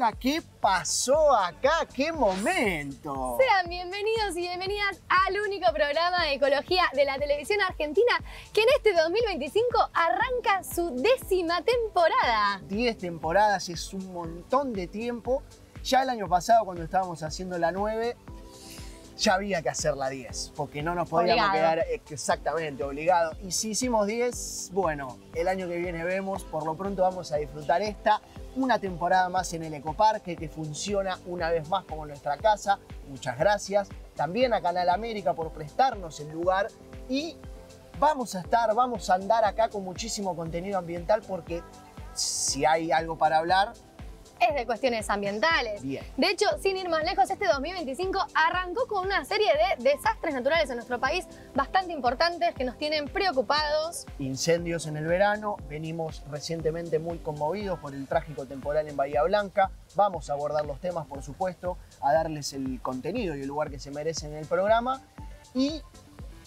hola, ¿qué pasó acá? ¡Qué momento! Sean bienvenidos y bienvenidas al único programa de ecología de la televisión argentina que en este 2025 arranca su 10ª temporada. 10 temporadas es un montón de tiempo. Ya el año pasado, cuando estábamos haciendo la 9, ya había que hacer la 10, porque no nos podíamos quedar exactamente obligados. Y si hicimos 10, bueno, el año que viene vemos. Por lo pronto vamos a disfrutar una temporada más en el Ecoparque, que funciona una vez más como nuestra casa. Muchas gracias. También a Canal América por prestarnos el lugar. Y vamos a andar acá con muchísimo contenido ambiental, porque si hay algo para hablar, es de cuestiones ambientales. Bien. De hecho, sin ir más lejos, este 2025 arrancó con una serie de desastres naturales en nuestro país bastante importantes que nos tienen preocupados. Incendios en el verano, venimos recientemente muy conmovidos por el trágico temporal en Bahía Blanca. Vamos a abordar los temas, por supuesto, a darles el contenido y el lugar que se merecen en el programa. Y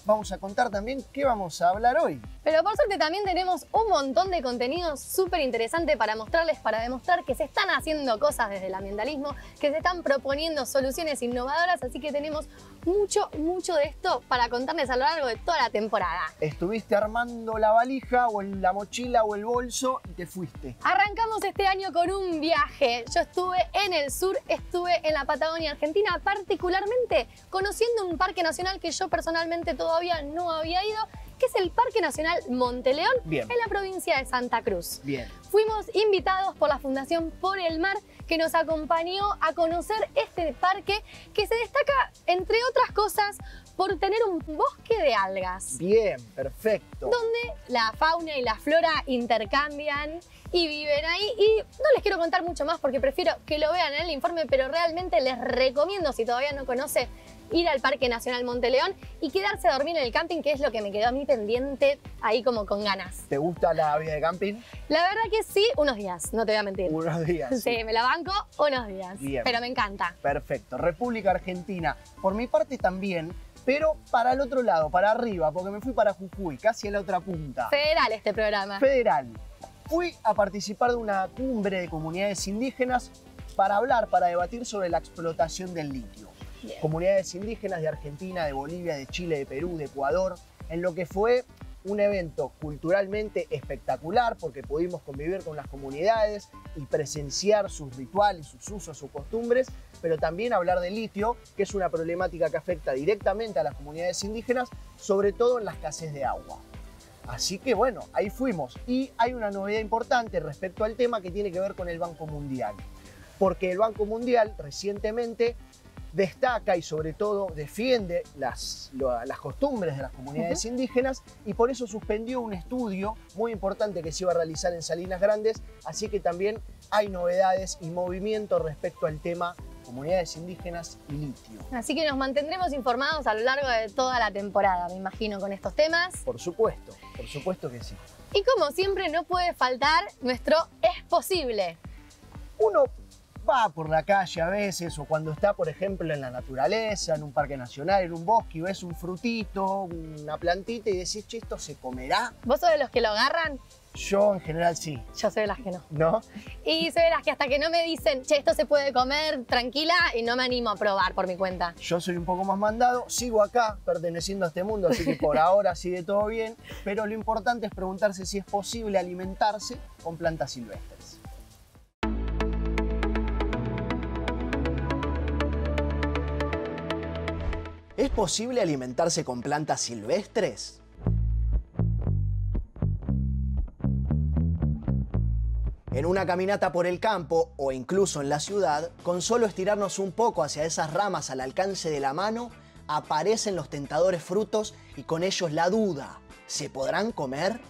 vamos a contar también qué vamos a hablar hoy. Pero por suerte también tenemos un montón de contenido súper interesante para mostrarles, para demostrar que se están haciendo cosas desde el ambientalismo, que se están proponiendo soluciones innovadoras, así que tenemos mucho de esto para contarles a lo largo de toda la temporada. Estuviste armando la valija o la mochila o el bolso y te fuiste. Arrancamos este año con un viaje. Yo estuve en el sur, estuve en la Patagonia Argentina, particularmente conociendo un parque nacional que yo personalmente todavía no había ido, que es el Parque Nacional Monte León, Bien, en la provincia de Santa Cruz. Bien. Fuimos invitados por la Fundación Por el Mar, que nos acompañó a conocer este parque que se destaca, entre otras cosas, por tener un bosque de algas. Bien, perfecto. Donde la fauna y la flora intercambian y viven ahí. Y no les quiero contar mucho más porque prefiero que lo vean en el informe, pero realmente les recomiendo, si todavía no conoce, ir al Parque Nacional Monte León y quedarse a dormir en el camping, que es lo que me quedó a mí pendiente ahí como con ganas. ¿Te gusta la vida de camping? La verdad que sí, unos días, no te voy a mentir. Unos días. Sí, me la banco unos días, Bien. pero me encanta. Perfecto. República Argentina, por mi parte también, pero para el otro lado, para arriba, porque me fui para Jujuy, casi a la otra punta. Federal este programa. Federal. Fui a participar de una cumbre de comunidades indígenas para debatir sobre la explotación del litio. Bien. Comunidades indígenas de Argentina, de Bolivia, de Chile, de Perú, de Ecuador, en lo que fue un evento culturalmente espectacular, porque pudimos convivir con las comunidades y presenciar sus rituales, sus usos, sus costumbres, pero también hablar de litio, que es una problemática que afecta directamente a las comunidades indígenas, sobre todo en la escasez de agua. Así que bueno, ahí fuimos. Y hay una novedad importante respecto al tema que tiene que ver con el Banco Mundial, porque el Banco Mundial recientemente destaca y sobre todo defiende las costumbres de las comunidades indígenas, y por eso suspendió un estudio muy importante que se iba a realizar en Salinas Grandes. Así que también hay novedades y movimiento respecto al tema comunidades indígenas y litio. Así que nos mantendremos informados a lo largo de toda la temporada, me imagino, con estos temas. Por supuesto que sí. Y como siempre no puede faltar nuestro Es Posible. Uno va por la calle a veces, o cuando está, por ejemplo, en la naturaleza, en un parque nacional, en un bosque, y ves un frutito, una plantita y decís, che, ¿esto se comerá? ¿Vos sos de los que lo agarran? Yo en general sí. Yo soy de las que no. ¿No? Y soy de las que hasta que no me dicen, che, esto se puede comer tranquila, y no me animo a probar por mi cuenta. Yo soy un poco más mandado, sigo acá perteneciendo a este mundo, así que por ahora sigue todo bien, pero lo importante es preguntarse si es posible alimentarse con plantas silvestres. ¿Es posible alimentarse con plantas silvestres? En una caminata por el campo o incluso en la ciudad, con solo estirarnos un poco hacia esas ramas al alcance de la mano, aparecen los tentadores frutos y con ellos la duda: ¿se podrán comer?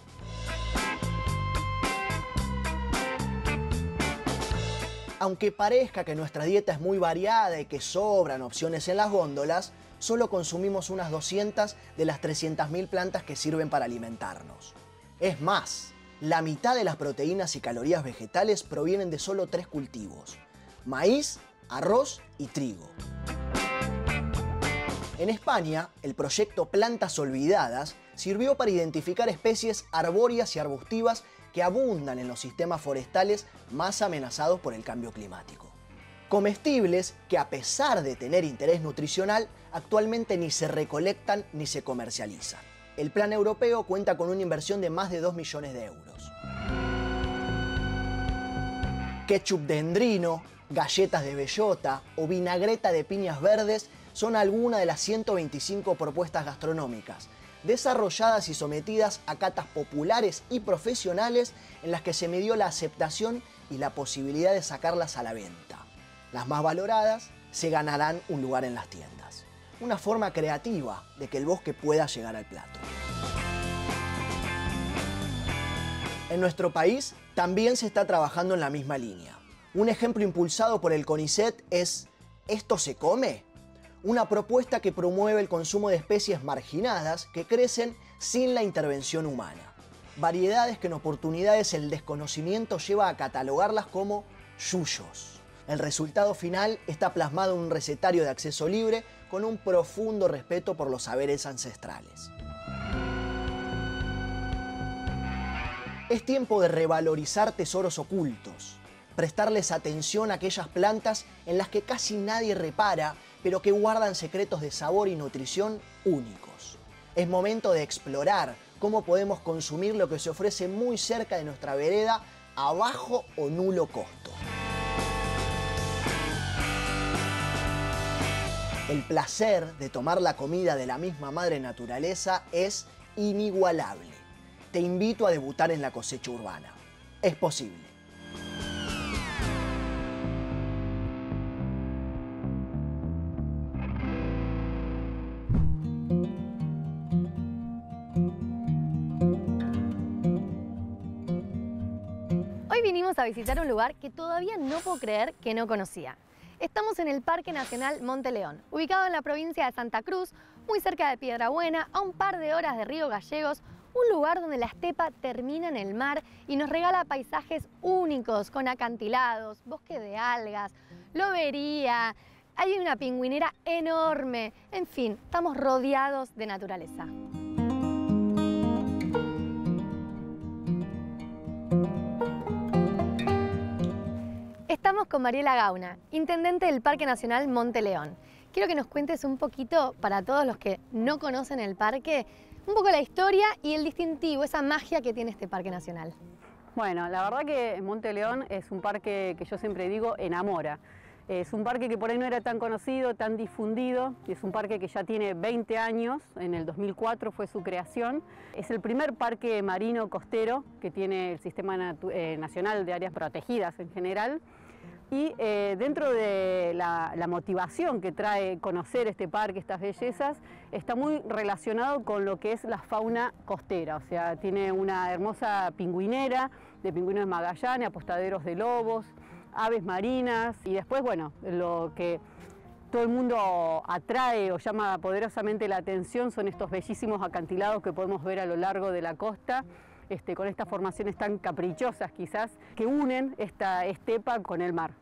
Aunque parezca que nuestra dieta es muy variada y que sobran opciones en las góndolas, solo consumimos unas 200 de las 300.000 plantas que sirven para alimentarnos. Es más, la mitad de las proteínas y calorías vegetales provienen de solo 3 cultivos: maíz, arroz y trigo. En España, el proyecto Plantas Olvidadas sirvió para identificar especies arbóreas y arbustivas que abundan en los sistemas forestales más amenazados por el cambio climático. Comestibles que, a pesar de tener interés nutricional, actualmente ni se recolectan ni se comercializan. El plan europeo cuenta con una inversión de más de 2 millones de euros. Ketchup de endrino, galletas de bellota o vinagreta de piñas verdes son algunas de las 125 propuestas gastronómicas desarrolladas y sometidas a catas populares y profesionales en las que se midió la aceptación y la posibilidad de sacarlas a la venta. Las más valoradas se ganarán un lugar en las tiendas. Una forma creativa de que el bosque pueda llegar al plato. En nuestro país también se está trabajando en la misma línea. Un ejemplo impulsado por el CONICET es ¿Esto se come?, una propuesta que promueve el consumo de especies marginadas que crecen sin la intervención humana. Variedades que en oportunidades el desconocimiento lleva a catalogarlas como yuyos. El resultado final está plasmado en un recetario de acceso libre con un profundo respeto por los saberes ancestrales. Es tiempo de revalorizar tesoros ocultos, prestarles atención a aquellas plantas en las que casi nadie repara, pero que guardan secretos de sabor y nutrición únicos. Es momento de explorar cómo podemos consumir lo que se ofrece muy cerca de nuestra vereda a bajo o nulo costo. El placer de tomar la comida de la misma madre naturaleza es inigualable. Te invito a debutar en la cosecha urbana. Es posible. Hoy vinimos a visitar un lugar que todavía no puedo creer que no conocía. Estamos en el Parque Nacional Monte León, ubicado en la provincia de Santa Cruz, muy cerca de Piedrabuena, a un par de horas de Río Gallegos, un lugar donde la estepa termina en el mar y nos regala paisajes únicos con acantilados, bosque de algas, lobería, hay una pingüinera enorme, en fin, estamos rodeados de naturaleza. Estamos con Mariela Gauna, intendente del Parque Nacional Monte León. Quiero que nos cuentes un poquito, para todos los que no conocen el parque, un poco la historia y el distintivo, esa magia que tiene este parque nacional. Bueno, la verdad que Monte León es un parque que yo siempre digo enamora. Es un parque que por ahí no era tan conocido, tan difundido, es un parque que ya tiene 20 años, en el 2004 fue su creación. Es el primer parque marino costero que tiene el Sistema Nacional de Áreas Protegidas en general. Y dentro de la motivación que trae conocer este parque, estas bellezas, está muy relacionado con lo que es la fauna costera. O sea, tiene una hermosa pingüinera de pingüinos de Magallanes, apostaderos de lobos, aves marinas y después, bueno, lo que todo el mundo atrae o llama poderosamente la atención son estos bellísimos acantilados que podemos ver a lo largo de la costa. Con estas formaciones tan caprichosas quizás, que unen esta estepa con el mar.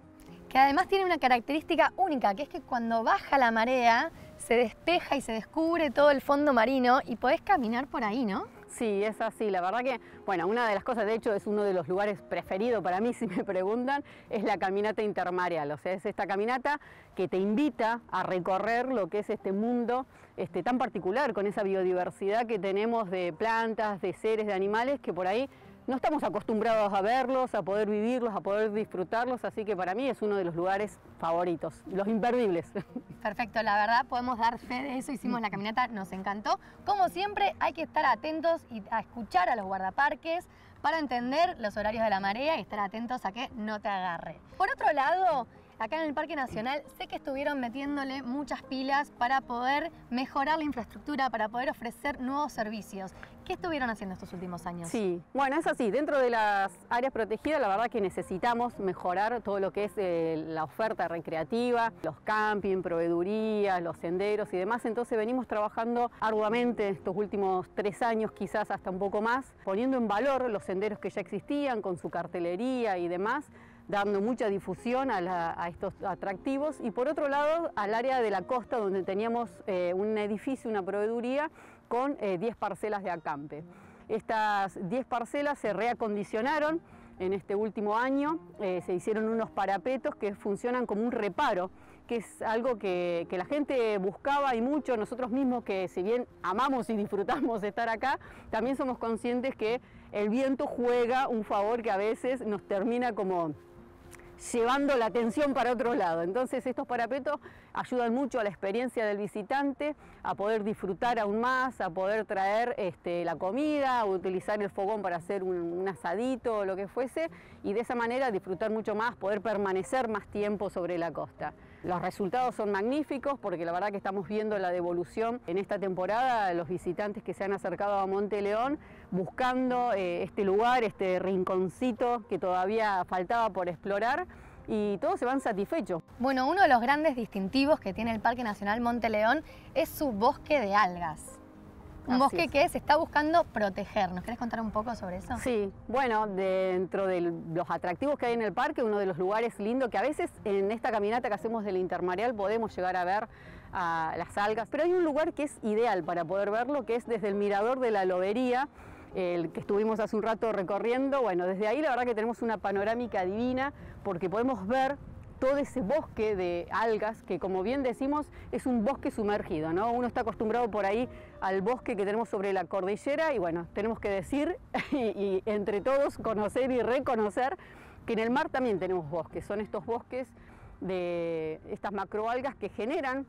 Que además tiene una característica única, que es que cuando baja la marea se despeja y se descubre todo el fondo marino y podés caminar por ahí, ¿no? Sí, es así. La verdad que, bueno, una de las cosas, de hecho, es uno de los lugares preferidos para mí, si me preguntan, es la caminata intermareal. O sea, es esta caminata que te invita a recorrer lo que es este mundo tan particular, con esa biodiversidad que tenemos de plantas, de seres, de animales, que por ahí no estamos acostumbrados a verlos, a poder vivirlos, a poder disfrutarlos, así que para mí es uno de los lugares favoritos, los imperdibles. Perfecto, la verdad podemos dar fe de eso, hicimos la caminata, nos encantó. Como siempre hay que estar atentos y a escuchar a los guardaparques para entender los horarios de la marea y estar atentos a que no te agarre. Por otro lado, acá en el Parque Nacional sé que estuvieron metiéndole muchas pilas para poder mejorar la infraestructura, para poder ofrecer nuevos servicios. ¿Qué estuvieron haciendo estos últimos años? Sí, bueno, es así. Dentro de las áreas protegidas, la verdad que necesitamos mejorar todo lo que es la oferta recreativa, los camping, proveedurías, los senderos y demás. Entonces venimos trabajando arduamente estos últimos 3 años, quizás hasta un poco más, poniendo en valor los senderos que ya existían con su cartelería y demás, dando mucha difusión a estos atractivos, y por otro lado al área de la costa donde teníamos un edificio, una proveeduría con 10 parcelas de acampe. Estas 10 parcelas se reacondicionaron en este último año se hicieron unos parapetos que funcionan como un reparo, que es algo que la gente buscaba y mucho. Nosotros mismos, que si bien amamos y disfrutamos de estar acá, también somos conscientes que el viento juega un favor que a veces nos termina como llevando la atención para otro lado. Entonces estos parapetos ayudan mucho a la experiencia del visitante, a poder disfrutar aún más, a poder traer la comida, a utilizar el fogón para hacer un asadito o lo que fuese, y de esa manera disfrutar mucho más, poder permanecer más tiempo sobre la costa. Los resultados son magníficos porque la verdad que estamos viendo la devolución en esta temporada de los visitantes que se han acercado a Monte León buscando este lugar, este rinconcito que todavía faltaba por explorar, y todos se van satisfechos. Bueno, uno de los grandes distintivos que tiene el Parque Nacional Monte León es su bosque de algas. Un bosque que se está buscando proteger. ¿Nos querés contar un poco sobre eso? Sí, bueno, dentro de los atractivos que hay en el parque, uno de los lugares lindos que a veces en esta caminata que hacemos del Intermareal podemos llegar a ver las algas, pero hay un lugar que es ideal para poder verlo, que es desde el mirador de la Lobería, el que estuvimos hace un rato recorriendo. Bueno, desde ahí la verdad que tenemos una panorámica divina porque podemos ver todo ese bosque de algas que, como bien decimos, es un bosque sumergido, ¿no? Uno está acostumbrado por ahí al bosque que tenemos sobre la cordillera y bueno, tenemos que decir y entre todos conocer y reconocer que en el mar también tenemos bosques. Son estos bosques de estas macroalgas que generan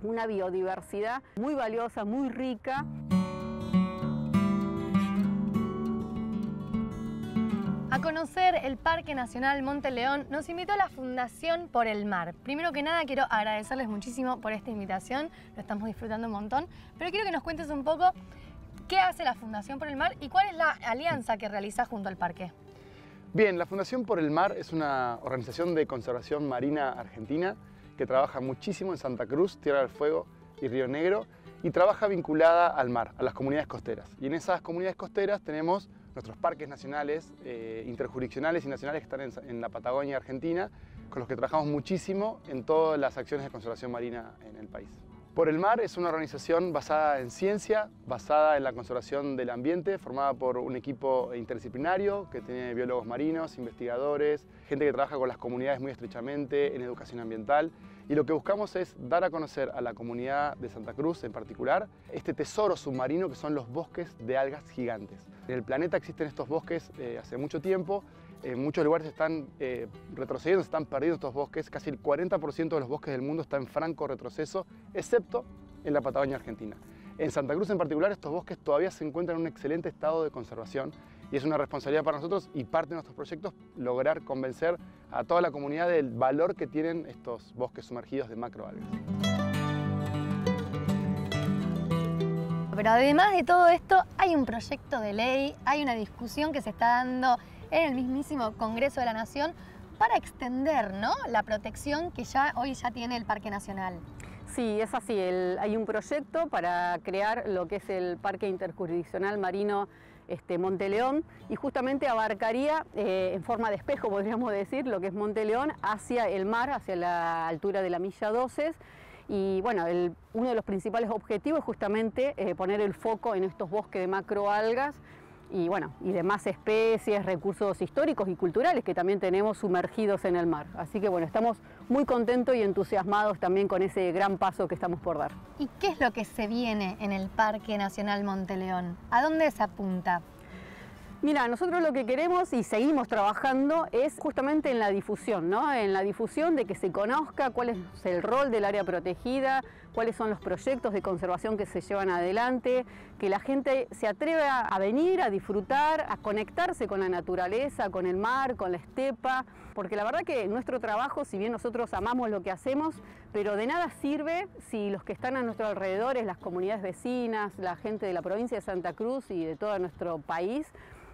una biodiversidad muy valiosa, muy rica. A conocer el Parque Nacional Monte León nos invitó la Fundación Por el Mar. Primero que nada quiero agradecerles muchísimo por esta invitación, lo estamos disfrutando un montón, pero quiero que nos cuentes un poco qué hace la Fundación Por el Mar y cuál es la alianza que realiza junto al parque. Bien, la Fundación Por el Mar es una organización de conservación marina argentina que trabaja muchísimo en Santa Cruz, Tierra del Fuego y Río Negro, y trabaja vinculada al mar, a las comunidades costeras. Y en esas comunidades costeras tenemos nuestros parques nacionales, interjurisdiccionales y nacionales que están en la Patagonia Argentina, con los que trabajamos muchísimo en todas las acciones de conservación marina en el país. Por el Mar es una organización basada en ciencia, basada en la conservación del ambiente, formada por un equipo interdisciplinario que tiene biólogos marinos, investigadores, gente que trabaja con las comunidades muy estrechamente en educación ambiental. Y lo que buscamos es dar a conocer a la comunidad de Santa Cruz en particular este tesoro submarino que son los bosques de algas gigantes. En el planeta existen estos bosques hace mucho tiempo. En muchos lugares están retrocediendo, se están perdiendo estos bosques. Casi el 40% de los bosques del mundo está en franco retroceso, excepto en la Patagonia Argentina. En Santa Cruz en particular estos bosques todavía se encuentran en un excelente estado de conservación y es una responsabilidad para nosotros y parte de nuestros proyectos lograr convencer a toda la comunidad del valor que tienen estos bosques sumergidos de macroalgas. Pero además de todo esto, hay un proyecto de ley, hay una discusión que se está dando en el mismísimo Congreso de la Nación para extender, ¿no?, la protección que hoy ya tiene el Parque Nacional. Sí, es así. Hay un proyecto para crear lo que es el Parque Interjurisdiccional Marino Monte León, y justamente abarcaría en forma de espejo, podríamos decir, lo que es Monte León hacia el mar, hacia la altura de la Milla 12. Y bueno, uno de los principales objetivos es justamente poner el foco en estos bosques de macroalgas y bueno, y demás especies, recursos históricos y culturales que también tenemos sumergidos en el mar. Así que bueno, estamos muy contentos y entusiasmados también con ese gran paso que estamos por dar. ¿Y qué es lo que se viene en el Parque Nacional Monte León? ¿A dónde se apunta? Mira, nosotros lo que queremos y seguimos trabajando es justamente en la difusión, ¿no? En la difusión de que se conozca cuál es el rol del área protegida, cuáles son los proyectos de conservación que se llevan adelante, que la gente se atreva a venir, a disfrutar, a conectarse con la naturaleza, con el mar, con la estepa, porque la verdad que nuestro trabajo, si bien nosotros amamos lo que hacemos, pero de nada sirve si los que están a nuestro alrededor, las comunidades vecinas, la gente de la provincia de Santa Cruz y de todo nuestro país,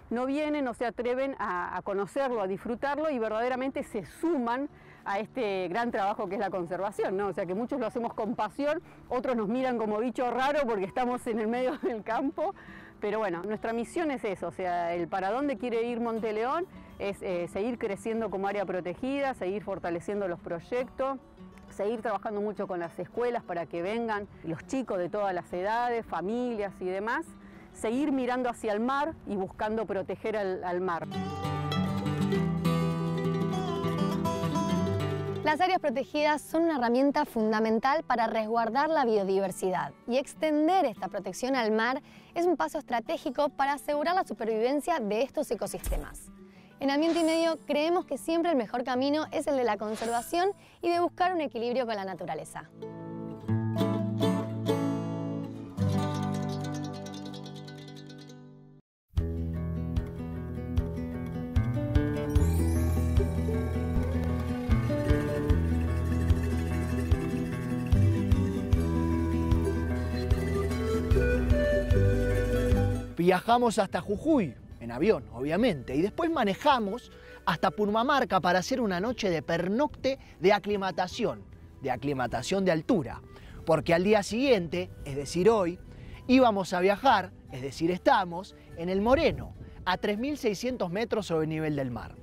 no vienen, no se atreven a conocerlo, a disfrutarlo y verdaderamente se suman a este gran trabajo que es la conservación, ¿no? O sea que muchos lo hacemos con pasión, otros nos miran como bicho raro porque estamos en el medio del campo, pero bueno, nuestra misión es eso, o sea, el para dónde quiere ir Monte León es seguir creciendo como área protegida, seguir fortaleciendo los proyectos, seguir trabajando mucho con las escuelas para que vengan los chicos de todas las edades, familias y demás, seguir mirando hacia el mar y buscando proteger al mar. Las áreas protegidas son una herramienta fundamental para resguardar la biodiversidad y extender esta protección al mar es un paso estratégico para asegurar la supervivencia de estos ecosistemas. En Ambiente y Medio creemos que siempre el mejor camino es el de la conservación y de buscar un equilibrio con la naturaleza. Viajamos hasta Jujuy, en avión, obviamente, y después manejamos hasta Purmamarca para hacer una noche de pernocte de aclimatación de altura. Porque al día siguiente, es decir hoy, íbamos a viajar, es decir estamos, en el Moreno, a 3.600 metros sobre el nivel del mar.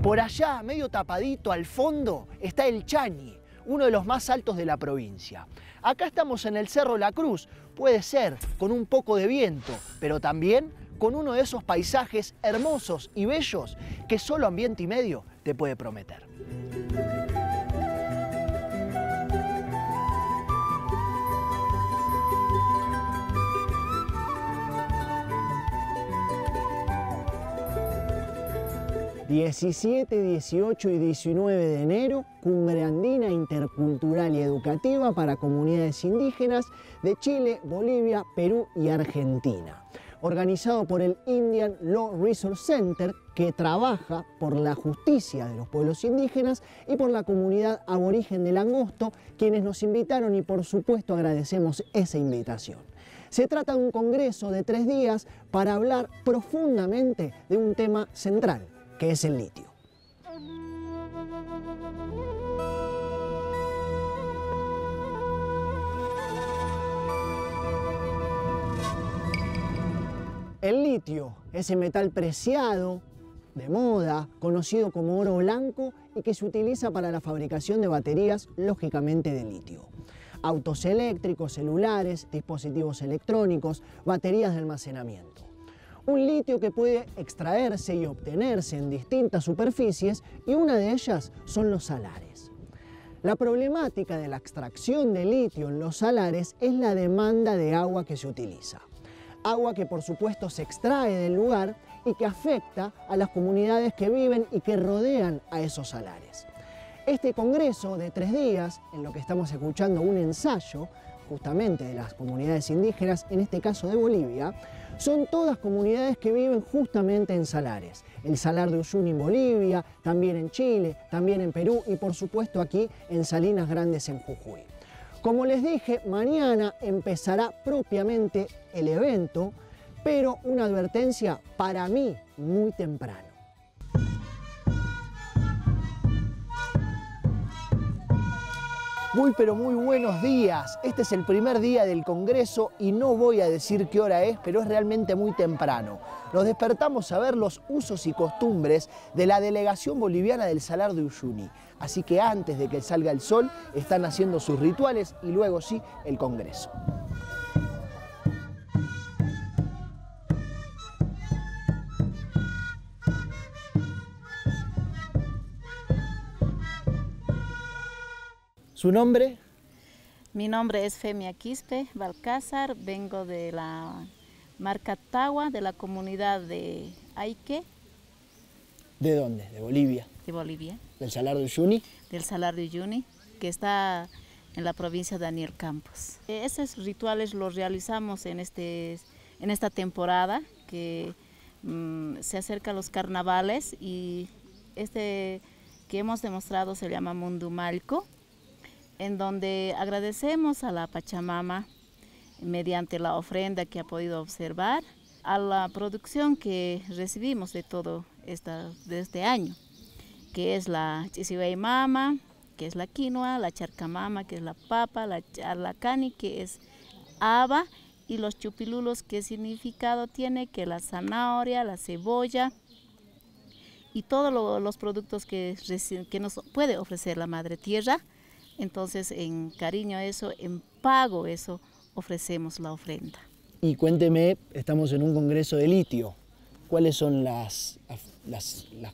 Por allá, medio tapadito al fondo, está el Chañi, uno de los más altos de la provincia. Acá estamos en el Cerro La Cruz, puede ser con un poco de viento, pero también con uno de esos paisajes hermosos y bellos que solo Ambiente y Medio te puede prometer. ...17, 18 y 19 de enero... Cumbre Andina Intercultural y Educativa para comunidades indígenas de Chile, Bolivia, Perú y Argentina. Organizado por el Indian Law Resource Center, que trabaja por la justicia de los pueblos indígenas y por la comunidad aborigen del Angosto, quienes nos invitaron y por supuesto agradecemos esa invitación. Se trata de un congreso de 3 días para hablar profundamente de un tema central, que es el litio. El litio, ese metal preciado, de moda, conocido como oro blanco y que se utiliza para la fabricación de baterías, lógicamente de litio. Autos eléctricos, celulares, dispositivos electrónicos, baterías de almacenamiento. Un litio que puede extraerse y obtenerse en distintas superficies y una de ellas son los salares. La problemática de la extracción de litio en los salares es la demanda de agua que se utiliza. Agua que por supuesto se extrae del lugar y que afecta a las comunidades que viven y que rodean a esos salares. Este congreso de 3 días, en lo que estamos escuchando un ensayo justamente de las comunidades indígenas, en este caso de Bolivia, son todas comunidades que viven justamente en salares. El Salar de Uyuni en Bolivia, también en Chile, también en Perú y por supuesto aquí en Salinas Grandes en Jujuy. Como les dije, mañana empezará propiamente el evento, pero una advertencia para mí muy temprano. Muy pero muy buenos días. Este es el primer día del Congreso y no voy a decir qué hora es, pero es realmente muy temprano. Nos despertamos a ver los usos y costumbres de la delegación boliviana del Salar de Uyuni. Así que antes de que salga el sol están haciendo sus rituales y luego sí el Congreso. ¿Su nombre? Mi nombre es Femia Quispe Balcázar, vengo de la marca Tagua, de la comunidad de Aique. ¿De dónde? ¿De Bolivia? De Bolivia. ¿Del Salar de Uyuni? Del Salar de Uyuni, que está en la provincia de Daniel Campos. Esos rituales los realizamos en esta temporada, que se acercan los carnavales, y este que hemos demostrado se llama Mundumalco, en donde agradecemos a la Pachamama mediante la ofrenda que ha podido observar, a la producción que recibimos de todo de este año, que es la Chisihuaymama, que es la quinoa, la charcamama, que es la papa, la charlacani, que es haba, y los chupilulos, ¿qué significado tiene? Que la zanahoria, la cebolla y todos los productos que nos puede ofrecer la Madre Tierra. Entonces, en cariño a eso, en pago a eso, ofrecemos la ofrenda. Y cuénteme, estamos en un congreso de litio. ¿Cuáles son las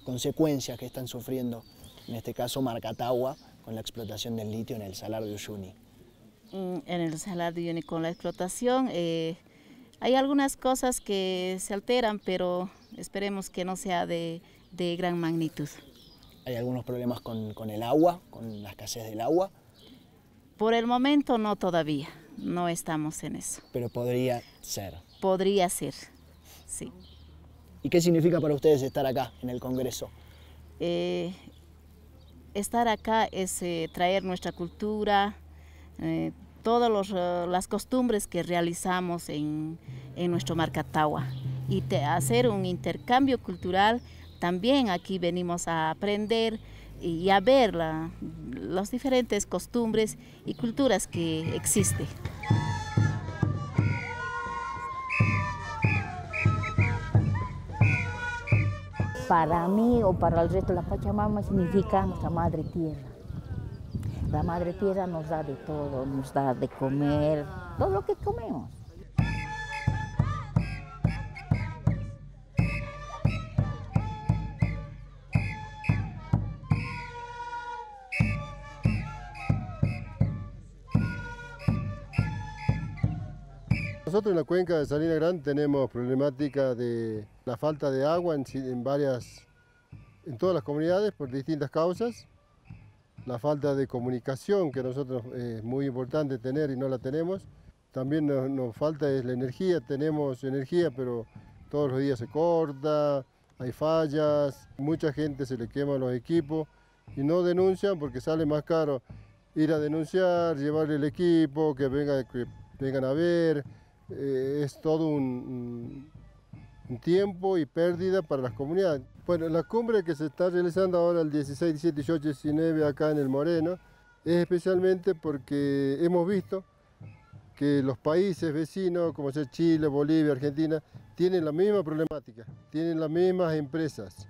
consecuencias que están sufriendo, en este caso Marca Tagua, con la explotación del litio en el Salar de Uyuni? En el Salar de Uyuni con la explotación hay algunas cosas que se alteran, pero esperemos que no sea de gran magnitud. ¿Hay algunos problemas con el agua, con la escasez del agua? Por el momento no todavía, no estamos en eso. Pero podría ser. Podría ser, sí. ¿Y qué significa para ustedes estar acá en el Congreso? Estar acá es traer nuestra cultura, todas las costumbres que realizamos en nuestro Marcatagua y hacer un intercambio cultural. También aquí venimos a aprender y a ver las diferentes costumbres y culturas que existen. Para mí o para el resto, la Pachamama significa nuestra madre tierra. La madre tierra nos da de todo, nos da de comer, todo lo que comemos. Nosotros en la cuenca de Salina Grande tenemos problemática de la falta de agua en todas las comunidades por distintas causas. La falta de comunicación, que nosotros es muy importante tener y no la tenemos. También nos falta es la energía, tenemos energía pero todos los días se corta, hay fallas, mucha gente se le queman los equipos y no denuncian porque sale más caro ir a denunciar, llevarle el equipo, que vengan a ver. Es todo un tiempo y pérdida para las comunidades. Bueno, la cumbre que se está realizando ahora el 16, 17, 18, 19 acá en el Moreno es especialmente porque hemos visto que los países vecinos, como sea Chile, Bolivia, Argentina, tienen la misma problemática, tienen las mismas empresas,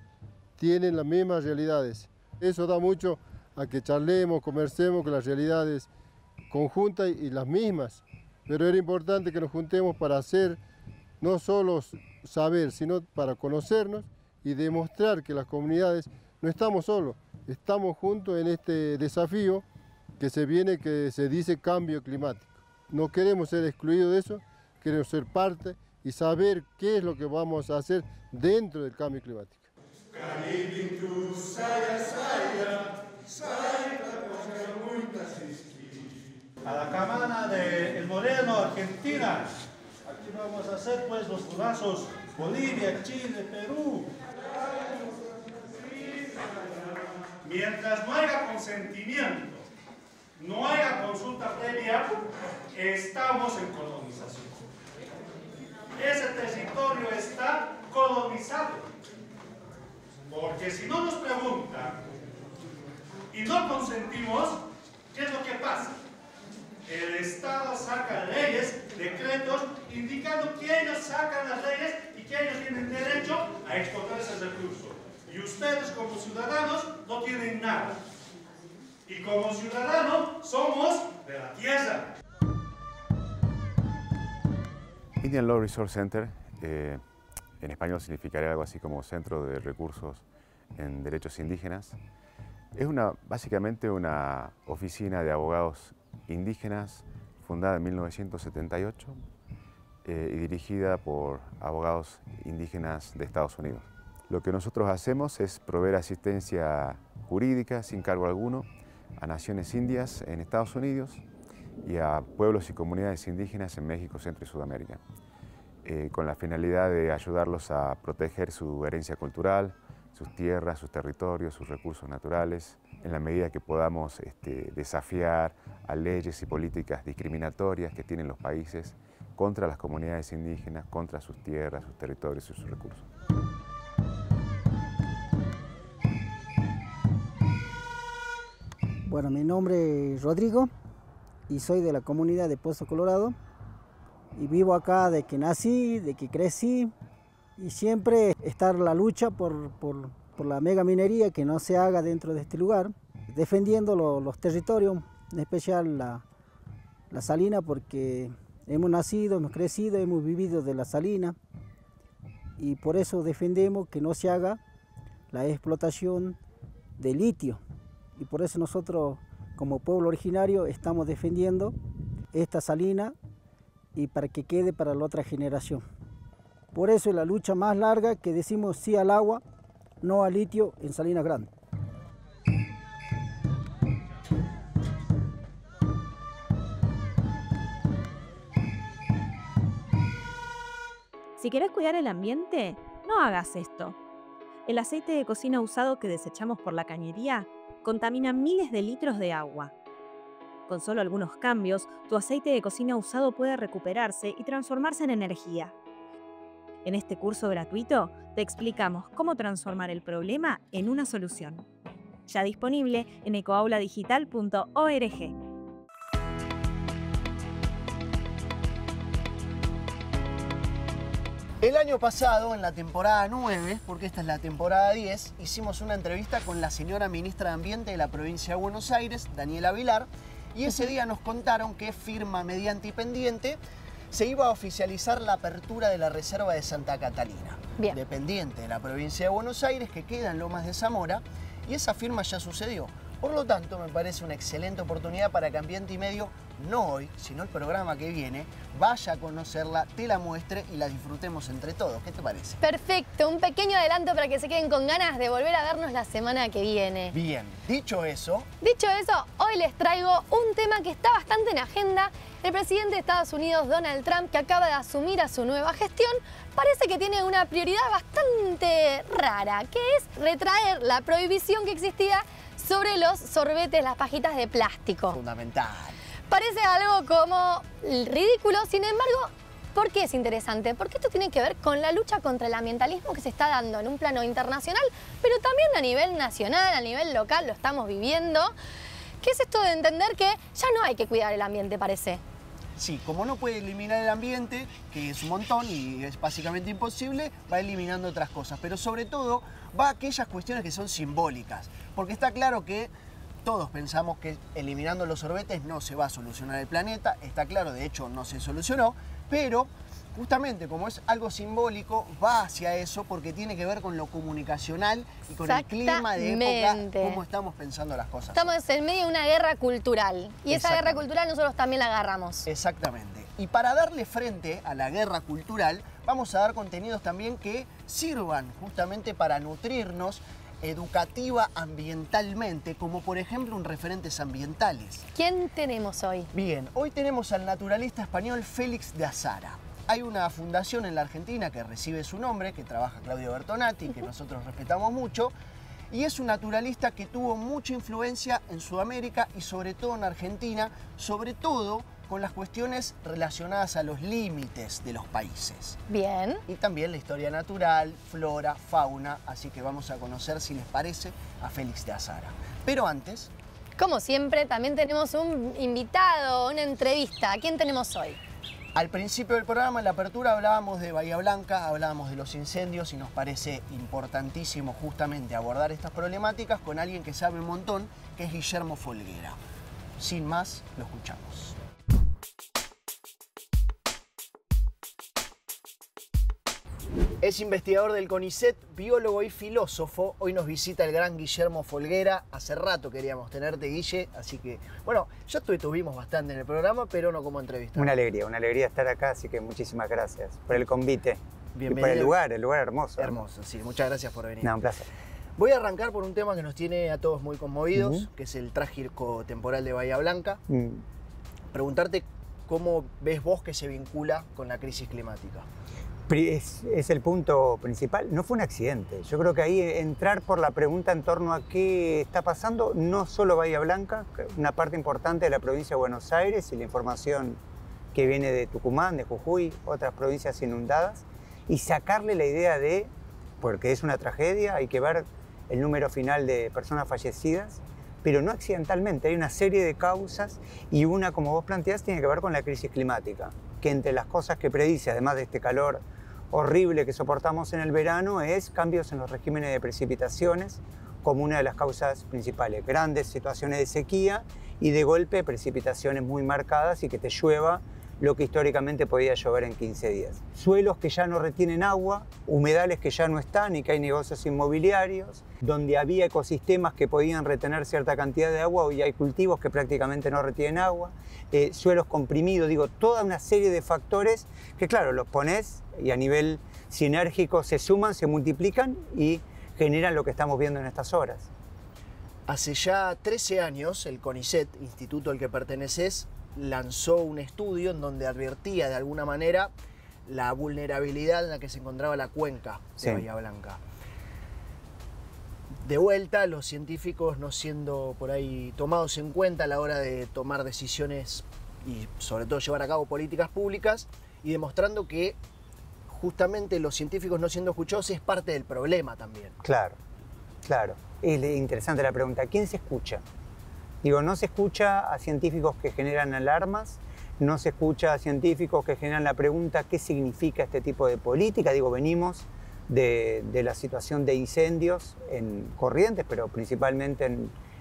tienen las mismas realidades. Eso da mucho a que charlemos, conversemos con las realidades conjuntas y las mismas. Pero era importante que nos juntemos para hacer, no solo saber, sino para conocernos y demostrar que las comunidades no estamos solos, estamos juntos en este desafío que se viene, que se dice cambio climático. No queremos ser excluidos de eso, queremos ser parte y saber qué es lo que vamos a hacer dentro del cambio climático. A la camana de El Moreno, Argentina. Aquí vamos a hacer pues los brazos Bolivia, Chile, Perú. Mientras no haya consentimiento, no haya consulta previa, estamos en colonización. Ese territorio está colonizado. Porque si no nos preguntan y no consentimos, ¿qué es lo que pasa? El Estado saca leyes, decretos, indicando que ellos sacan las leyes y que ellos tienen derecho a explotar ese recurso. Y ustedes como ciudadanos no tienen nada. Y como ciudadanos somos de la tierra. Indian Law Resource Center, en español significaría algo así como Centro de Recursos en Derechos Indígenas. Es básicamente una oficina de abogados indígenas fundada en 1978 y dirigida por abogados indígenas de Estados Unidos. Lo que nosotros hacemos es proveer asistencia jurídica sin cargo alguno a naciones indias en Estados Unidos y a pueblos y comunidades indígenas en México, Centro y Sudamérica, con la finalidad de ayudarlos a proteger su herencia cultural, sus tierras, sus territorios, sus recursos naturales, en la medida que podamos desafiar a leyes y políticas discriminatorias que tienen los países contra las comunidades indígenas, contra sus tierras, sus territorios y sus recursos. Bueno, mi nombre es Rodrigo y soy de la comunidad de Pozo Colorado y vivo acá de que nací, de que crecí y siempre está la lucha por la mega minería que no se haga dentro de este lugar, defendiendo los territorios, en especial la salina, porque hemos nacido, hemos crecido, hemos vivido de la salina y por eso defendemos que no se haga la explotación de litio y por eso nosotros como pueblo originario estamos defendiendo esta salina y para que quede para la otra generación. Por eso es la lucha más larga que decimos sí al agua, no al litio en Salinas Grande. Si querés cuidar el ambiente, no hagas esto. El aceite de cocina usado que desechamos por la cañería contamina miles de litros de agua. Con solo algunos cambios, tu aceite de cocina usado puede recuperarse y transformarse en energía. En este curso gratuito te explicamos cómo transformar el problema en una solución. Ya disponible en ecoauladigital.org. El año pasado, en la temporada 9, porque esta es la temporada 10, hicimos una entrevista con la señora ministra de Ambiente de la provincia de Buenos Aires, Daniela Vilar, y ese día nos contaron que firma mediante y pendiente se iba a oficializar la apertura de la reserva de Santa Catalina, dependiente de la provincia de Buenos Aires, que queda en Lomas de Zamora, y esa firma ya sucedió. Por lo tanto, me parece una excelente oportunidad para que Ambiente y Medio, no hoy, sino el programa que viene, vaya a conocerla, te la muestre y la disfrutemos entre todos. ¿Qué te parece? Perfecto, un pequeño adelanto para que se queden con ganas de volver a vernos la semana que viene. Bien, dicho eso, hoy les traigo un tema que está bastante en agenda. El presidente de Estados Unidos, Donald Trump, que acaba de asumir a su nueva gestión, parece que tiene una prioridad bastante rara, que es retraer la prohibición que existía sobre los sorbetes, las pajitas de plástico. Fundamental. Parece algo como ridículo, sin embargo, ¿por qué es interesante? Porque esto tiene que ver con la lucha contra el ambientalismo que se está dando en un plano internacional, pero también a nivel nacional, a nivel local, lo estamos viviendo. ¿Qué es esto de entender que ya no hay que cuidar el ambiente, parece? Sí, como no puede eliminar el ambiente, que es un montón y es básicamente imposible, va eliminando otras cosas, pero sobre todo va a aquellas cuestiones que son simbólicas, porque está claro que todos pensamos que eliminando los sorbetes no se va a solucionar el planeta, está claro, de hecho no se solucionó, pero justamente como es algo simbólico, va hacia eso porque tiene que ver con lo comunicacional y con el clima de época, cómo estamos pensando las cosas. Estamos en medio de una guerra cultural y esa guerra cultural nosotros también la agarramos. Exactamente. Y para darle frente a la guerra cultural, vamos a dar contenidos también que sirvan justamente para nutrirnos educativa ambientalmente, como por ejemplo un referentes ambientales. ¿Quién tenemos hoy? Bien, hoy tenemos al naturalista español Félix de Azara. Hay una fundación en la Argentina que recibe su nombre, que trabaja Claudio Bertonati, que nosotros respetamos mucho, y es un naturalista que tuvo mucha influencia en Sudamérica y sobre todo en Argentina, sobre todo con las cuestiones relacionadas a los límites de los países. Bien. Y también la historia natural, flora, fauna, así que vamos a conocer, si les parece, a Félix de Azara. Pero antes... Como siempre, también tenemos un invitado, una entrevista. ¿A quién tenemos hoy? Al principio del programa, en la apertura, hablábamos de Bahía Blanca, hablábamos de los incendios y nos parece importantísimo justamente abordar estas problemáticas con alguien que sabe un montón, que es Guillermo Folguera. Sin más, lo escuchamos. Es investigador del CONICET, biólogo y filósofo. Hoy nos visita el gran Guillermo Folguera. Hace rato queríamos tenerte, Guille, así que, bueno, ya estuvimos bastante en el programa, pero no como entrevista. Una alegría estar acá, así que muchísimas gracias por el convite. Bienvenido. Y por el lugar hermoso. Hermoso, sí, muchas gracias por venir. No, un placer. Voy a arrancar por un tema que nos tiene a todos muy conmovidos, que es el trágico temporal de Bahía Blanca. Preguntarte cómo ves vos que se vincula con la crisis climática. Es el punto principal. No fue un accidente. Yo creo que ahí entrar por la pregunta en torno a qué está pasando, no solo Bahía Blanca, una parte importante de la provincia de Buenos Aires y la información que viene de Tucumán, de Jujuy, otras provincias inundadas, y sacarle la idea de, porque es una tragedia, hay que ver el número final de personas fallecidas, pero no accidentalmente, hay una serie de causas y una, como vos planteás, tiene que ver con la crisis climática, que entre las cosas que predice, además de este calor horrible que soportamos en el verano, es cambios en los regímenes de precipitaciones como una de las causas principales. Grandes situaciones de sequía y de golpe precipitaciones muy marcadas y que te llueva lo que históricamente podía llover en 15 días. Suelos que ya no retienen agua, humedales que ya no están y que hay negocios inmobiliarios, donde había ecosistemas que podían retener cierta cantidad de agua, hoy hay cultivos que prácticamente no retienen agua, suelos comprimidos, digo, toda una serie de factores que claro, los pones y a nivel sinérgico se suman, se multiplican y generan lo que estamos viendo en estas horas. Hace ya 13 años, el CONICET, instituto al que perteneces, lanzó un estudio en donde advertía de alguna manera la vulnerabilidad en la que se encontraba la cuenca de Bahía Blanca. De vuelta, los científicos no siendo por ahí tomados en cuenta a la hora de tomar decisiones y sobre todo llevar a cabo políticas públicas, y demostrando que justamente los científicos no siendo escuchados es parte del problema también. Claro, claro. Es interesante la pregunta. ¿Quién se escucha? Digo, no se escucha a científicos que generan alarmas, no se escucha a científicos que generan la pregunta ¿qué significa este tipo de política? Digo, venimos de la situación de incendios en Corrientes, pero principalmente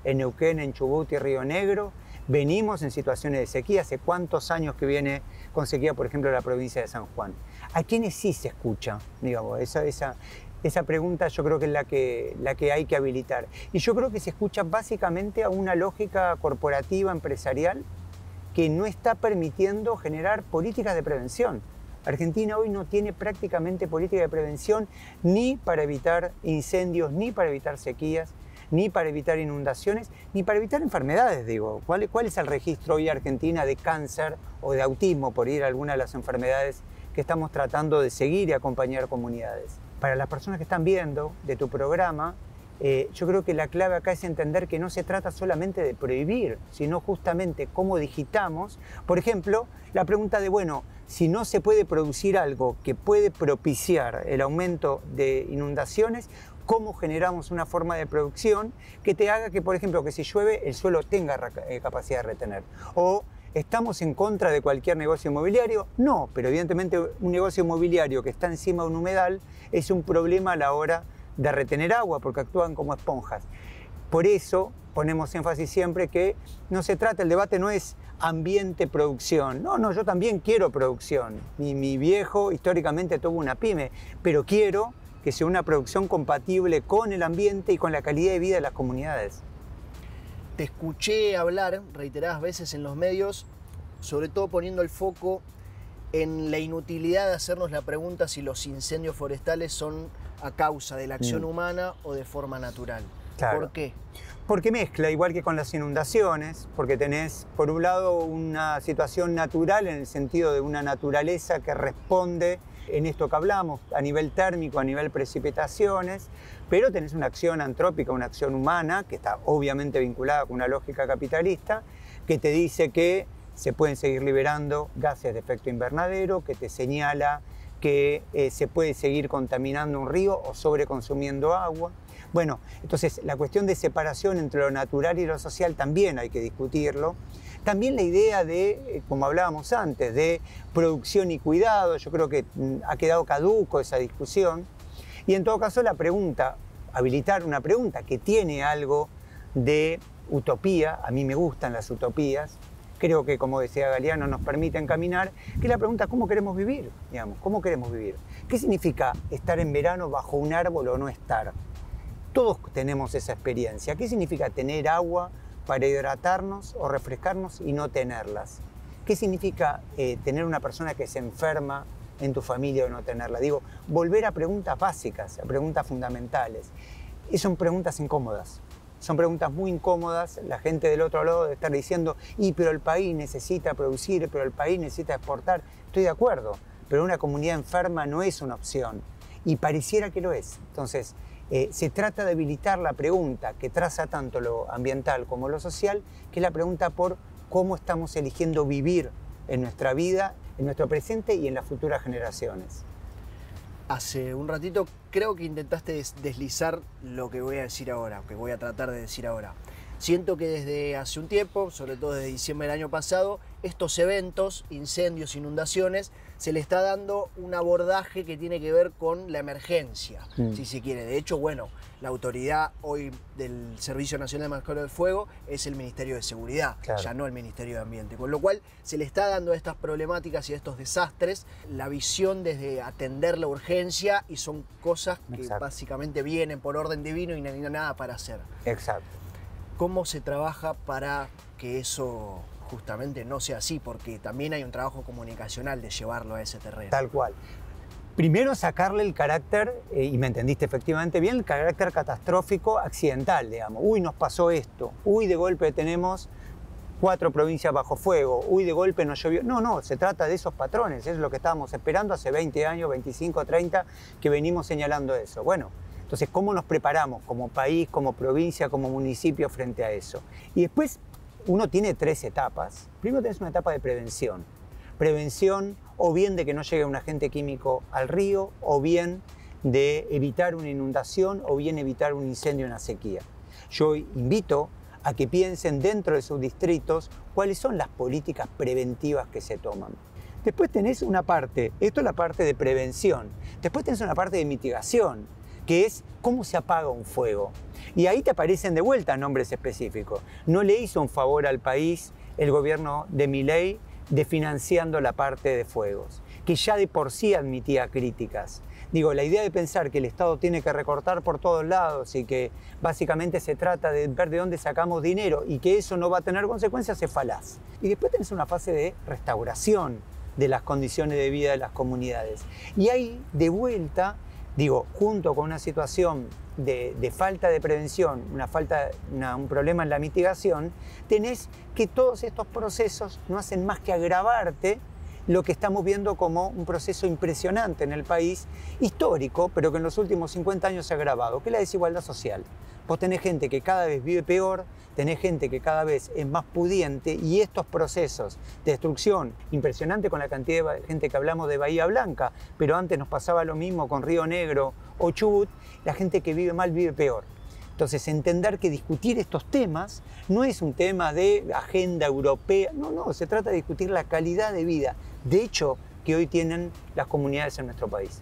en Neuquén, en Chubut y Río Negro. Venimos en situaciones de sequía. ¿Hace cuántos años que viene con sequía, por ejemplo, la provincia de San Juan? ¿A quiénes sí se escucha? Digamos, esa pregunta yo creo que es la que hay que habilitar. Y yo creo que se escucha básicamente a una lógica corporativa, empresarial, que no está permitiendo generar políticas de prevención. Argentina hoy no tiene prácticamente política de prevención ni para evitar incendios, ni para evitar sequías, ni para evitar inundaciones, ni para evitar enfermedades, digo. ¿Cuál es el registro hoy Argentina de cáncer o de autismo, por ir a alguna de las enfermedades que estamos tratando de seguir y acompañar comunidades? Para las personas que están viendo de tu programa, yo creo que la clave acá es entender que no se trata solamente de prohibir, sino justamente cómo digitamos. Por ejemplo, la pregunta de, bueno, si no se puede producir algo que puede propiciar el aumento de inundaciones, ¿cómo generamos una forma de producción que te haga que, por ejemplo, que si llueve el suelo tenga capacidad de retener? O ¿estamos en contra de cualquier negocio inmobiliario? No, pero evidentemente un negocio inmobiliario que está encima de un humedal es un problema a la hora de retener agua porque actúan como esponjas. Por eso ponemos énfasis siempre que no se trata, el debate no es ambiente-producción. No, yo también quiero producción. Mi viejo históricamente tuvo una pyme, pero quiero que sea una producción compatible con el ambiente y con la calidad de vida de las comunidades. Te escuché hablar reiteradas veces en los medios, sobre todo poniendo el foco en la inutilidad de hacernos la pregunta si los incendios forestales son a causa de la acción humana o de forma natural. Claro. ¿Por qué? Porque mezcla, igual que con las inundaciones, porque tenés, por un lado, una situación natural en el sentido de una naturaleza que responde en esto que hablamos, a nivel térmico, a nivel precipitaciones, pero tenés una acción antrópica, una acción humana, que está obviamente vinculada con una lógica capitalista, que te dice que se pueden seguir liberando gases de efecto invernadero, que te señala que se puede seguir contaminando un río o sobreconsumiendo agua. Bueno, entonces la cuestión de separación entre lo natural y lo social también hay que discutirlo. También la idea de, como hablábamos antes, de producción y cuidado, yo creo que ha quedado caduco esa discusión. Y en todo caso la pregunta, habilitar una pregunta que tiene algo de utopía, a mí me gustan las utopías, creo que, como decía Galeano, nos permiten caminar, que es la pregunta, ¿cómo queremos vivir? Digamos, ¿cómo queremos vivir? ¿Qué significa estar en verano bajo un árbol o no estar? Todos tenemos esa experiencia. ¿Qué significa tener agua para hidratarnos o refrescarnos y no tenerlas? ¿Qué significa tener una persona que se enferma en tu familia o no tenerla? Digo, volver a preguntas básicas, a preguntas fundamentales. Y son preguntas incómodas. Son preguntas muy incómodas. La gente del otro lado debe estar diciendo, pero el país necesita producir, pero el país necesita exportar. Estoy de acuerdo, pero una comunidad enferma no es una opción. Y pareciera que lo es. Entonces, se trata de habilitar la pregunta que traza tanto lo ambiental como lo social, que es la pregunta por cómo estamos eligiendo vivir en nuestra vida, en nuestro presente y en las futuras generaciones. Hace un ratito creo que intentaste deslizar lo que voy a decir ahora, que voy a tratar de decir ahora. Siento que desde hace un tiempo, sobre todo desde diciembre del año pasado, estos eventos, incendios, inundaciones, se le está dando un abordaje que tiene que ver con la emergencia, si se quiere. De hecho, bueno, la autoridad hoy del Servicio Nacional de Manejo del Fuego es el Ministerio de Seguridad, ya no el Ministerio de Ambiente. Con lo cual se le está dando a estas problemáticas y a estos desastres la visión desde atender la urgencia, y son cosas que básicamente vienen por orden divino y no hay nada para hacer. Exacto. ¿Cómo se trabaja para que eso justamente no sea así? Porque también hay un trabajo comunicacional de llevarlo a ese terreno. Tal cual. Primero sacarle el carácter, y me entendiste efectivamente bien, el carácter catastrófico accidental, digamos. Uy, nos pasó esto. Uy, de golpe tenemos 4 provincias bajo fuego. Uy, de golpe nos llovió. No, se trata de esos patrones. Es lo que estábamos esperando hace 20 años, 25, 30, que venimos señalando eso. Bueno, entonces, ¿cómo nos preparamos como país, como provincia, como municipio frente a eso? Y después uno tiene 3 etapas. Primero tenés una etapa de prevención. Prevención o bien de que no llegue un agente químico al río, o bien de evitar una inundación, o bien evitar un incendio, una sequía. Yo invito a que piensen dentro de sus distritos cuáles son las políticas preventivas que se toman. Después tenés una parte, esto es la parte de prevención. Después tenés una parte de mitigación, que es cómo se apaga un fuego. Y ahí te aparecen de vuelta nombres específicos. No le hizo un favor al país el gobierno de Milei financiando la parte de fuegos, que ya de por sí admitía críticas. Digo, la idea de pensar que el Estado tiene que recortar por todos lados y que básicamente se trata de ver de dónde sacamos dinero y que eso no va a tener consecuencias es falaz. Y después tenés una fase de restauración de las condiciones de vida de las comunidades. Y ahí, de vuelta, digo, junto con una situación de falta de prevención, un problema en la mitigación, tenés que todos estos procesos no hacen más que agravarte lo que estamos viendo como un proceso impresionante en el país, histórico, pero que en los últimos 50 años se ha agravado, que es la desigualdad social. Vos tenés gente que cada vez vive peor, tenés gente que cada vez es más pudiente, y estos procesos de destrucción, impresionante con la cantidad de gente que hablamos de Bahía Blanca, pero antes nos pasaba lo mismo con Río Negro o Chubut, la gente que vive mal vive peor. Entonces, entender que discutir estos temas no es un tema de agenda europea, no, se trata de discutir la calidad de vida, de hecho, que hoy tienen las comunidades en nuestro país.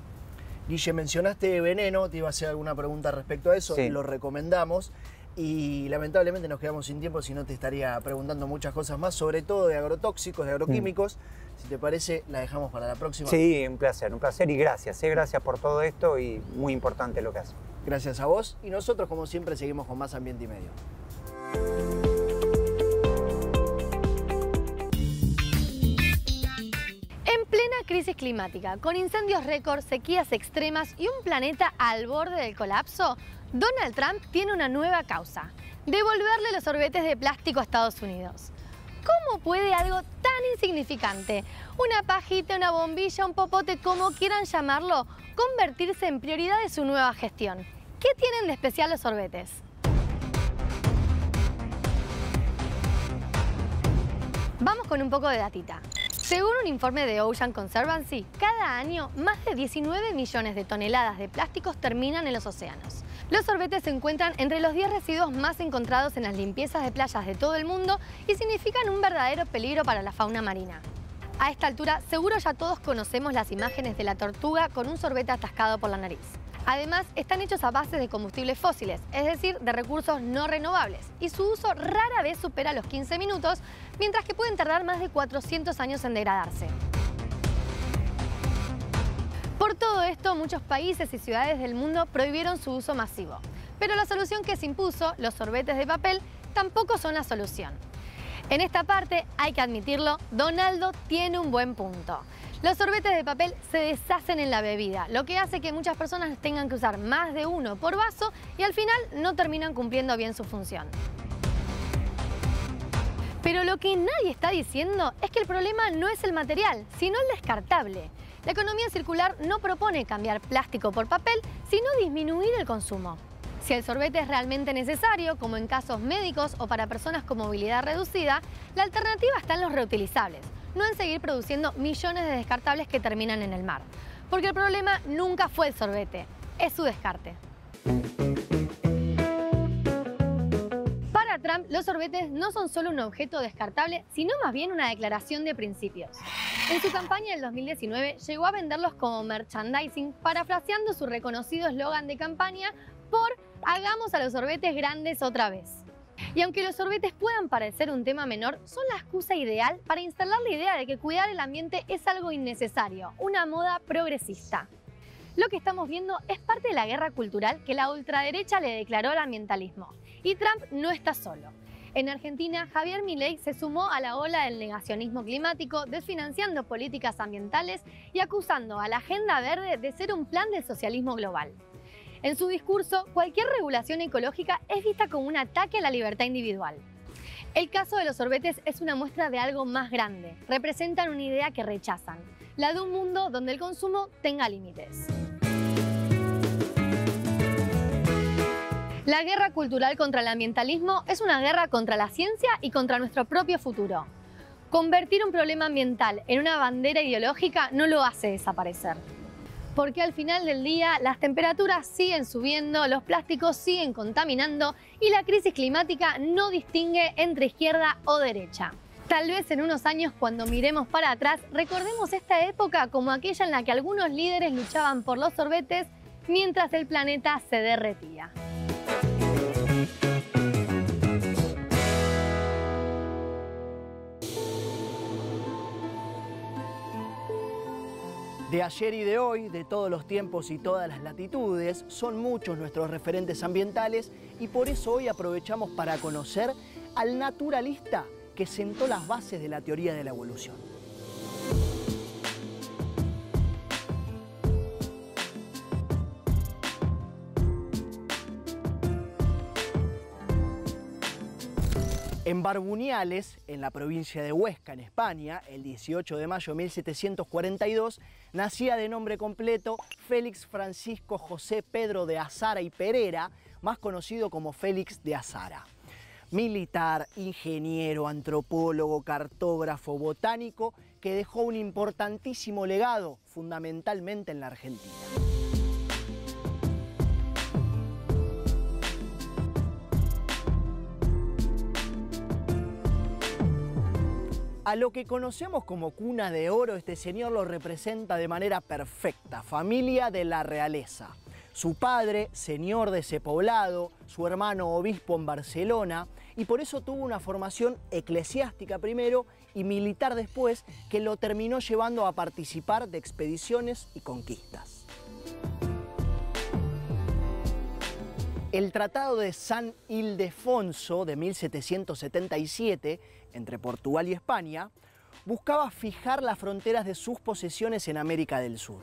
Guille, mencionaste veneno, te iba a hacer alguna pregunta respecto a eso, Sí. Lo recomendamos y lamentablemente nos quedamos sin tiempo, si no te estaría preguntando muchas cosas más, sobre todo de agrotóxicos, de agroquímicos. Si te parece, la dejamos para la próxima. Sí, un placer y gracias, gracias por todo esto y muy importante lo que haces. Gracias a vos, y nosotros como siempre seguimos con más Ambiente y Medio. En plena crisis climática, con incendios récord, sequías extremas y un planeta al borde del colapso, Donald Trump tiene una nueva causa: devolverle los sorbetes de plástico a Estados Unidos. ¿Cómo puede algo tan insignificante, una pajita, una bombilla, un popote, como quieran llamarlo, convertirse en prioridad de su nueva gestión? ¿Qué tienen de especial los sorbetes? Vamos con un poco de datita. Según un informe de Ocean Conservancy, cada año más de 19 millones de toneladas de plásticos terminan en los océanos. Los sorbetes se encuentran entre los 10 residuos más encontrados en las limpiezas de playas de todo el mundo y significan un verdadero peligro para la fauna marina. A esta altura, seguro ya todos conocemos las imágenes de la tortuga con un sorbete atascado por la nariz. Además, están hechos a base de combustibles fósiles, es decir, de recursos no renovables, y su uso rara vez supera los 15 minutos, mientras que pueden tardar más de 400 años en degradarse. Por todo esto, muchos países y ciudades del mundo prohibieron su uso masivo. Pero la solución que se impuso, los sorbetes de papel, tampoco son la solución. En esta parte, hay que admitirlo, Donaldo tiene un buen punto. Los sorbetes de papel se deshacen en la bebida, lo que hace que muchas personas tengan que usar más de uno por vaso y al final no terminan cumpliendo bien su función. Pero lo que nadie está diciendo es que el problema no es el material, sino el descartable. La economía circular no propone cambiar plástico por papel, sino disminuir el consumo. Si el sorbete es realmente necesario, como en casos médicos o para personas con movilidad reducida, la alternativa está en los reutilizables, no en seguir produciendo millones de descartables que terminan en el mar. Porque el problema nunca fue el sorbete, es su descarte. Para Trump, los sorbetes no son solo un objeto descartable, sino más bien una declaración de principios. En su campaña del 2019 llegó a venderlos como merchandising, parafraseando su reconocido eslogan de campaña por "hagamos a los sorbetes grandes otra vez". Y aunque los sorbetes puedan parecer un tema menor, son la excusa ideal para instalar la idea de que cuidar el ambiente es algo innecesario, una moda progresista. Lo que estamos viendo es parte de la guerra cultural que la ultraderecha le declaró al ambientalismo. Y Trump no está solo. En Argentina, Javier Milei se sumó a la ola del negacionismo climático, desfinanciando políticas ambientales y acusando a la Agenda Verde de ser un plan del socialismo global. En su discurso, cualquier regulación ecológica es vista como un ataque a la libertad individual. El caso de los sorbetes es una muestra de algo más grande. Representan una idea que rechazan, la de un mundo donde el consumo tenga límites. La guerra cultural contra el ambientalismo es una guerra contra la ciencia y contra nuestro propio futuro. Convertir un problema ambiental en una bandera ideológica no lo hace desaparecer. Porque al final del día las temperaturas siguen subiendo, los plásticos siguen contaminando y la crisis climática no distingue entre izquierda o derecha. Tal vez en unos años, cuando miremos para atrás, recordemos esta época como aquella en la que algunos líderes luchaban por los sorbetes mientras el planeta se derretía. De ayer y de hoy, de todos los tiempos y todas las latitudes, son muchos nuestros referentes ambientales y por eso hoy aprovechamos para conocer al naturalista que sentó las bases de la teoría de la evolución. En Barbuñales, en la provincia de Huesca, en España, el 18 de mayo de 1742, nacía de nombre completo Félix Francisco José Pedro de Azara y Perera, más conocido como Félix de Azara. Militar, ingeniero, antropólogo, cartógrafo, botánico, que dejó un importantísimo legado, fundamentalmente en la Argentina. A lo que conocemos como cuna de oro, este señor lo representa de manera perfecta, familia de la realeza. Su padre, señor de ese poblado, su hermano obispo en Barcelona, y por eso tuvo una formación eclesiástica primero y militar después, que lo terminó llevando a participar de expediciones y conquistas. El Tratado de San Ildefonso de 1777, entre Portugal y España, buscaba fijar las fronteras de sus posesiones en América del Sur.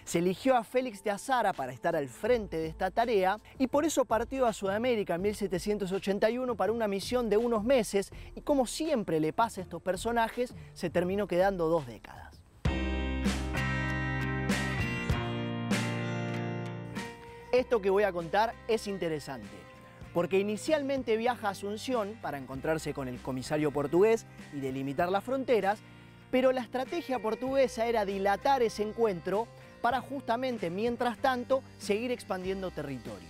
Se eligió a Félix de Azara para estar al frente de esta tarea y por eso partió a Sudamérica en 1781 para una misión de unos meses y, como siempre le pasa a estos personajes, se terminó quedando 2 décadas. Esto que voy a contar es interesante, porque inicialmente viaja a Asunción para encontrarse con el comisario portugués y delimitar las fronteras, pero la estrategia portuguesa era dilatar ese encuentro para justamente, mientras tanto, seguir expandiendo territorio.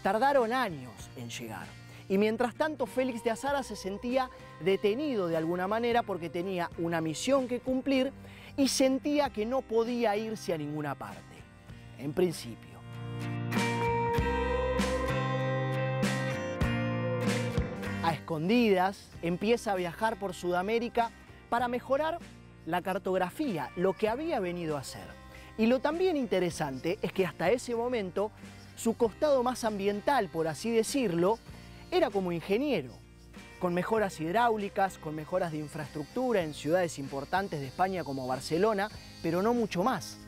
Tardaron años en llegar, y mientras tanto Félix de Azara se sentía detenido de alguna manera porque tenía una misión que cumplir y sentía que no podía irse a ninguna parte, en principio. A escondidas, empieza a viajar por Sudamérica para mejorar la cartografía, lo que había venido a hacer. Y lo también interesante es que hasta ese momento, su costado más ambiental, por así decirlo, era como ingeniero, con mejoras hidráulicas, con mejoras de infraestructura en ciudades importantes de España como Barcelona, pero no mucho más.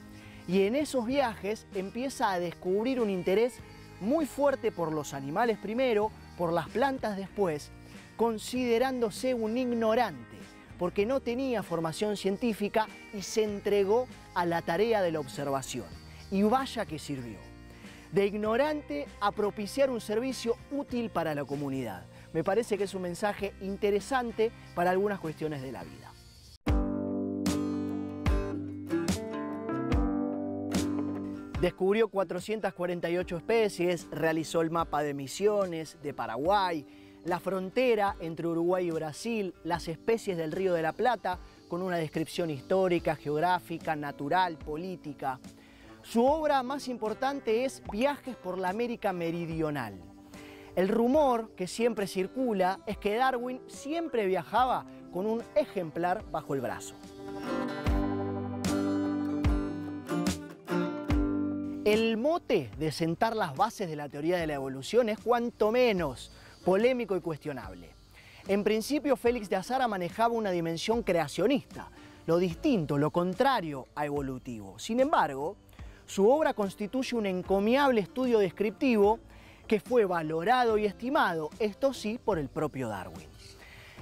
Y en esos viajes empieza a descubrir un interés muy fuerte por los animales primero, por las plantas después, considerándose un ignorante, porque no tenía formación científica y se entregó a la tarea de la observación. Y vaya que sirvió. De ignorante a propiciar un servicio útil para la comunidad. Me parece que es un mensaje interesante para algunas cuestiones de la vida. Descubrió 448 especies, realizó el mapa de Misiones, de Paraguay, la frontera entre Uruguay y Brasil, las especies del Río de la Plata, con una descripción histórica, geográfica, natural, política. Su obra más importante es Viajes por la América Meridional. El rumor que siempre circula es que Darwin siempre viajaba con un ejemplar bajo el brazo. El mote de sentar las bases de la teoría de la evolución es cuanto menos polémico y cuestionable. En principio, Félix de Azara manejaba una dimensión creacionista, lo distinto, lo contrario a evolutivo. Sin embargo, su obra constituye un encomiable estudio descriptivo que fue valorado y estimado, esto sí, por el propio Darwin.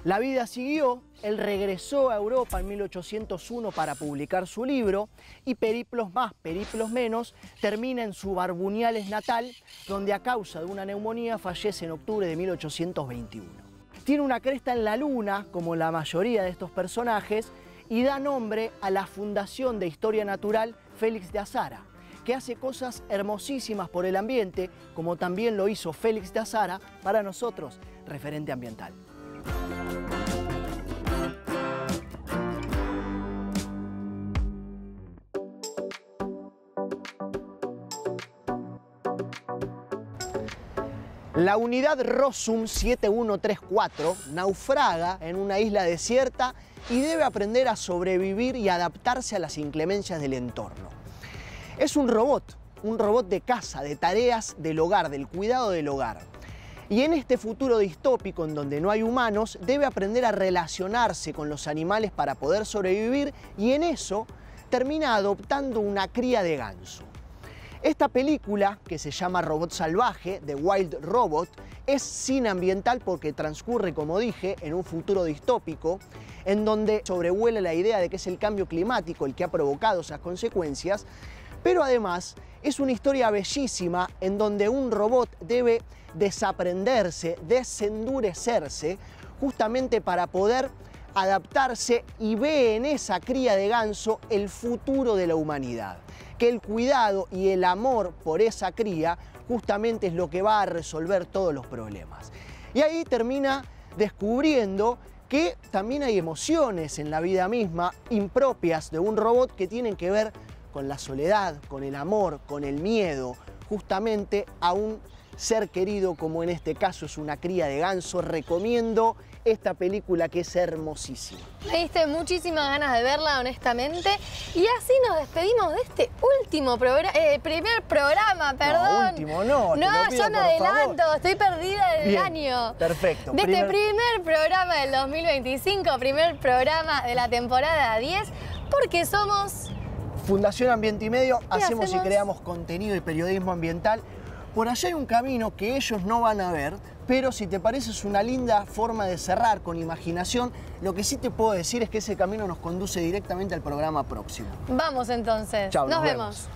La vida siguió, él regresó a Europa en 1801 para publicar su libro y periplos más, periplos menos, termina en su Barbuniales natal, donde a causa de una neumonía fallece en octubre de 1821. Tiene una cresta en la luna, como la mayoría de estos personajes, y da nombre a la Fundación de Historia Natural Félix de Azara, que hace cosas hermosísimas por el ambiente, como también lo hizo Félix de Azara para nosotros, referente ambiental. La unidad Rossum 7134 naufraga en una isla desierta y debe aprender a sobrevivir y adaptarse a las inclemencias del entorno. Es un robot de casa, de tareas del hogar, del cuidado del hogar. Y en este futuro distópico en donde no hay humanos, debe aprender a relacionarse con los animales para poder sobrevivir y en eso termina adoptando una cría de ganso. Esta película, que se llama Robot Salvaje, The Wild Robot, es cineambiental porque transcurre, como dije, en un futuro distópico, en donde sobrevuela la idea de que es el cambio climático el que ha provocado esas consecuencias, pero además es una historia bellísima en donde un robot debe desaprenderse, desendurecerse, justamente para poder adaptarse y ve en esa cría de ganso el futuro de la humanidad. Que el cuidado y el amor por esa cría justamente es lo que va a resolver todos los problemas. Y ahí termina descubriendo que también hay emociones en la vida misma impropias de un robot que tienen que ver con la soledad, con el amor, con el miedo, justamente a un ser querido como en este caso es una cría de ganso. Recomiendo esta película que es hermosísima. Me diste muchísimas ganas de verla, honestamente. Y así nos despedimos de este último primer programa, perdón. No, último no. No, yo me adelanto, estoy perdida del Bien, año. Perfecto. De este primer programa del 2025, primer programa de la temporada 10, porque somos Fundación Ambiente y Medio, hacemos y creamos contenido y periodismo ambiental. Por allá hay un camino que ellos no van a ver, pero si te parece es una linda forma de cerrar con imaginación. Lo que sí te puedo decir es que ese camino nos conduce directamente al programa próximo. Vamos entonces. Chau, nos vemos.